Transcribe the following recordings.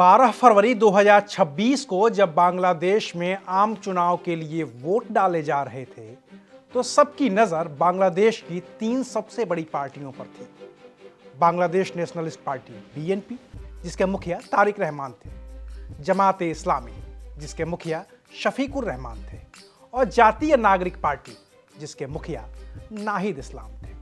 12 फरवरी 2026 को जब बांग्लादेश में आम चुनाव के लिए वोट डाले जा रहे थे तो सबकी नजर बांग्लादेश की तीन सबसे बड़ी पार्टियों पर थी। बांग्लादेश नेशनलिस्ट पार्टी बीएनपी, जिसके मुखिया तारिक रहमान थे, जमात इस्लामी, जिसके मुखिया शफीकुर रहमान थे, और जातीय नागरिक पार्टी, जिसके मुखिया नाहिद इस्लाम थे।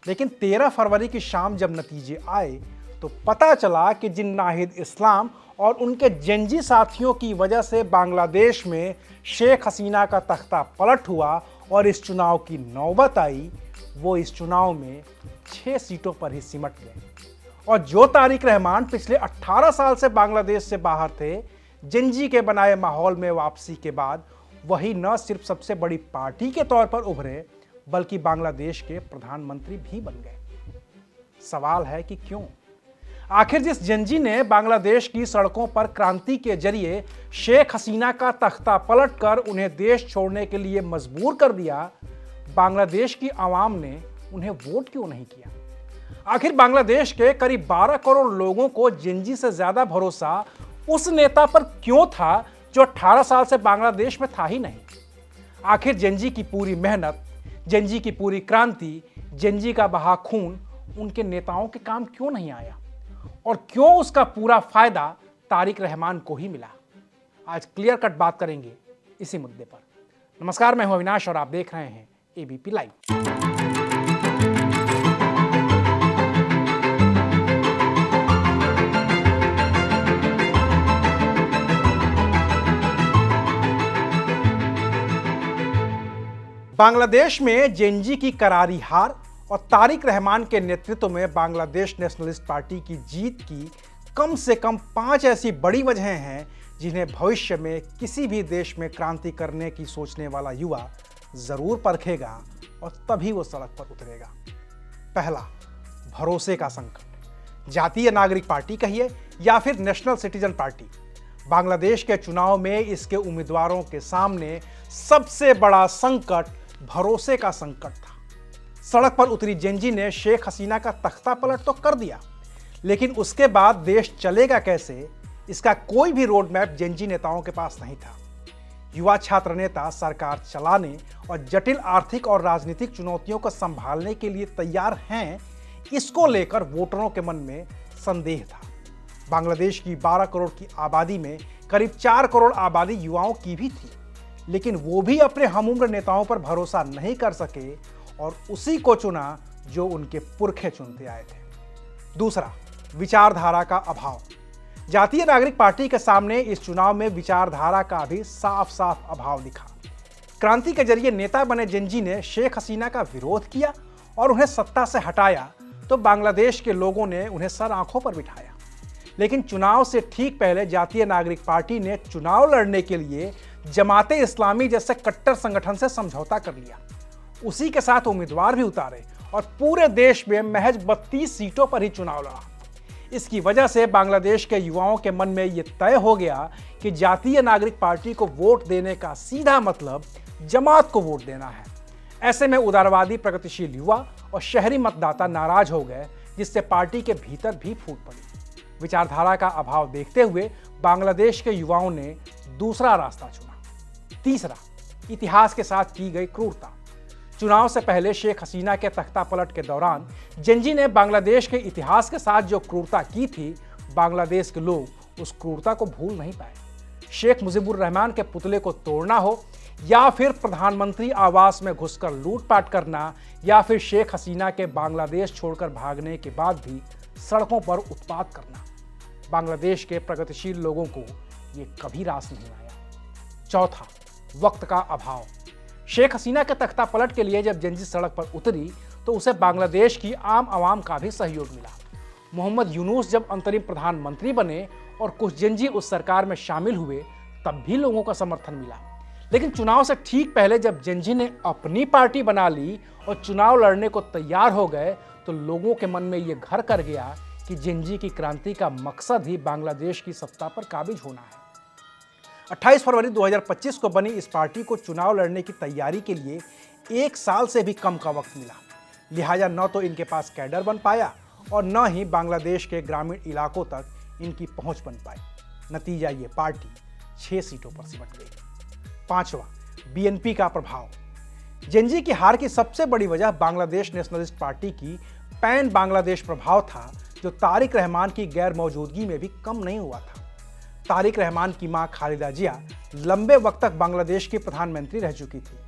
लेकिन 13 फरवरी की शाम जब नतीजे आए तो पता चला कि जिन नाहिद इस्लाम और उनके जेंजी साथियों की वजह से बांग्लादेश में शेख हसीना का तख्ता पलट हुआ और इस चुनाव की नौबत आई, वो इस चुनाव में 6 सीटों पर ही सिमट गए। और जो तारिक रहमान पिछले 18 साल से बांग्लादेश से बाहर थे, जेंजी के बनाए माहौल में वापसी के बाद वही न सिर्फ सबसे बड़ी पार्टी के तौर पर उभरे बल्कि बांग्लादेश के प्रधानमंत्री भी बन गए। सवाल है कि क्यों? आखिर जिस जेंजी ने बांग्लादेश की सड़कों पर क्रांति के जरिए शेख हसीना का तख्ता पलटकर उन्हें देश छोड़ने के लिए मजबूर कर दिया, बांग्लादेश की आवाम ने उन्हें वोट क्यों नहीं किया? आखिर बांग्लादेश के करीब 12 करोड़ लोगों को जेंजी से ज्यादा भरोसा उस नेता पर क्यों था जो 18 साल से बांग्लादेश में था ही नहीं? आखिर जेंजी की पूरी मेहनत, जेंजी की पूरी क्रांति, जेंजी का बहा खून उनके नेताओं के काम क्यों नहीं आया? और क्यों उसका पूरा फायदा तारिक रहमान को ही मिला? आज क्लियर कट बात करेंगे इसी मुद्दे पर। नमस्कार, मैं हूं अविनाश और आप देख रहे हैं एबीपी लाइव। बांग्लादेश में जेंजी की करारी हार और तारिक रहमान के नेतृत्व में बांग्लादेश नेशनलिस्ट पार्टी की जीत की कम से कम 5 ऐसी बड़ी वजहें हैं जिन्हें भविष्य में किसी भी देश में क्रांति करने की सोचने वाला युवा जरूर परखेगा और तभी वो सड़क पर उतरेगा। पहला, भरोसे का संकट। जातीय नागरिक पार्टी कहिए या फिर नेशनल सिटीजन पार्टी, बांग्लादेश के चुनाव में इसके उम्मीदवारों के सामने सबसे बड़ा संकट भरोसे का संकट था। सड़क पर उतरी जेंजी ने शेख हसीना का तख्ता पलट तो कर दिया, लेकिन उसके बाद देश चलेगा कैसे, इसका कोई भी रोड मैप जेंजी नेताओं के पास नहीं था। युवा छात्र नेता सरकार चलाने और जटिल आर्थिक और राजनीतिक चुनौतियों को संभालने के लिए तैयार हैं, इसको लेकर वोटरों के मन में संदेह था। बांग्लादेश की 12 करोड़ की आबादी में करीब 4 करोड़ आबादी युवाओं की भी थी, लेकिन वो भी अपने हमउम्र नेताओं पर भरोसा नहीं कर सके और उसी को चुना जो उनके पुरखे चुनते आए थे। दूसरा, विचारधारा का अभाव। जातीय नागरिक पार्टी के सामने इस चुनाव में विचारधारा का भी साफ साफ अभाव दिखा। क्रांति के जरिए नेता बने जेंजी ने शेख हसीना का विरोध किया और उन्हें सत्ता से हटाया तो बांग्लादेश के लोगों ने उन्हें सर आंखों पर बिठाया। लेकिन चुनाव से ठीक पहले जातीय नागरिक पार्टी ने चुनाव लड़ने के लिए जमाते इस्लामी जैसे कट्टर संगठन से समझौता कर लिया। उसी के साथ उम्मीदवार भी उतारे और पूरे देश में महज 32 सीटों पर ही चुनाव लड़ा। इसकी वजह से बांग्लादेश के युवाओं के मन में यह तय हो गया कि जातीय नागरिक पार्टी को वोट देने का सीधा मतलब जमात को वोट देना है। ऐसे में उदारवादी प्रगतिशील युवा और शहरी मतदाता नाराज हो गए, जिससे पार्टी के भीतर भी फूट पड़ी। विचारधारा का अभाव देखते हुए बांग्लादेश के युवाओं ने दूसरा रास्ता चुना। तीसरा, इतिहास के साथ की गई क्रूरता। चुनाव से पहले शेख हसीना के तख्ता पलट के दौरान जेंजी ने बांग्लादेश के इतिहास के साथ जो क्रूरता की थी, बांग्लादेश के लोग उस क्रूरता को भूल नहीं पाए। शेख मुजीबुर रहमान के पुतले को तोड़ना हो या फिर प्रधानमंत्री आवास में घुसकर लूटपाट करना या फिर शेख हसीना के बांग्लादेश छोड़कर भागने के बाद भी सड़कों पर उत्पात करना, बांग्लादेश के प्रगतिशील लोगों को ये कभी रास नहीं आया। चौथा, वक्त का अभाव। शेख हसीना के तख्ता पलट के लिए जब जेंजी सड़क पर उतरी तो उसे बांग्लादेश की आम आवाम का भी सहयोग मिला। मोहम्मद यूनुस जब अंतरिम प्रधानमंत्री बने और कुछ जेंजी उस सरकार में शामिल हुए, तब भी लोगों का समर्थन मिला। लेकिन चुनाव से ठीक पहले जब जेंजी ने अपनी पार्टी बना ली और चुनाव लड़ने को तैयार हो गए तो लोगों के मन में यह घर कर गया कि जेंजी की क्रांति का मकसद ही बांग्लादेश की सत्ता पर काबिज होना है। 28 फरवरी 2025 को बनी इस पार्टी को चुनाव लड़ने की तैयारी के लिए 1 साल से भी कम का वक्त मिला। लिहाजा न तो इनके पास कैडर बन पाया और न ही बांग्लादेश के ग्रामीण इलाकों तक इनकी पहुंच बन पाई। नतीजा ये पार्टी 6 सीटों पर सिमट गई। पांचवा, बीएनपी का प्रभाव। जेनजी की हार की सबसे बड़ी वजह बांग्लादेश नेशनलिस्ट पार्टी की पैन बांग्लादेश प्रभाव था, जो तारिक रहमान की गैर मौजूदगी में भी कम नहीं हुआ था। तारिक रहमान की मां खालिदा जिया लंबे वक्त तक बांग्लादेश की प्रधानमंत्री रह चुकी थी।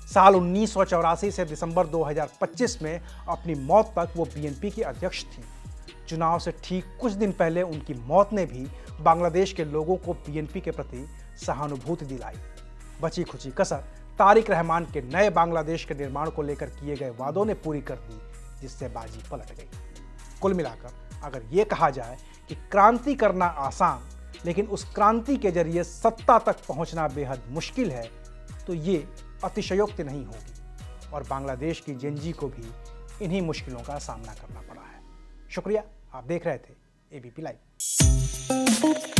साल 1984 से दिसंबर 2025 में अपनी मौत तक वो बीएनपी की अध्यक्ष थी। चुनाव से ठीक कुछ दिन पहले उनकी मौत ने भी बांग्लादेश के लोगों को बीएनपी के प्रति सहानुभूति दिलाई। बची खुची कसर तारिक रहमान के नए बांग्लादेश के निर्माण को लेकर किए गए वादों ने पूरी कर दी, जिससे बाजी पलट गई। कुल मिलाकर अगर ये कहा जाए कि क्रांति करना आसान, लेकिन उस क्रांति के जरिए सत्ता तक पहुंचना बेहद मुश्किल है, तो ये अतिशयोक्ति नहीं होगी और बांग्लादेश की जेनजी को भी इन्हीं मुश्किलों का सामना करना पड़ा है। शुक्रिया, आप देख रहे थे एबीपी लाइव।